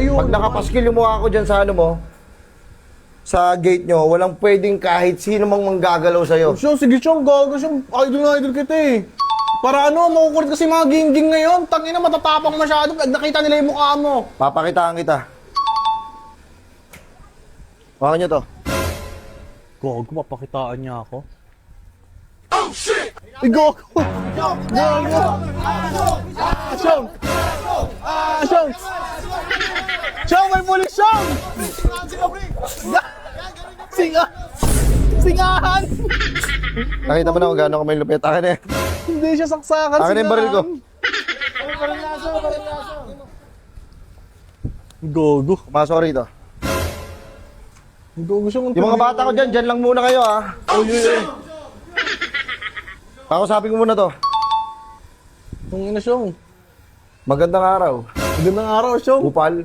Ayun. Pag nakapaskil yung mukha ko dyan sa ano mo, sa gate nyo, walang pwedeng kahit sino mang manggagalaw sa'yo. Siyong, sige siyong, gago siyong, idol na idol kita eh. Para ano, makukulit kasi mga gingging ngayon. Tangina, matatapang masyado. Pag nakita nila yung mukha mo. Papakitaan kita. Hawakan nyo to. Gago, mapakitaan niya ako. Oh shit! Gago! Gago! Siyong! Siyong! Siyong, may pulis siyong! Singa! Singahan! Nakita mo na kung gaano ka may lupit. Akin eh. Hindi siya saksakan. Akin na yung baril ko. Gago. Pumasok ka rito. Gago siyang... Yung mga bata ko dyan, dyan lang muna kayo ah. Pakusapin ko muna to. Ang ina siyong. Magandang araw. Magandang araw siyong. Upal.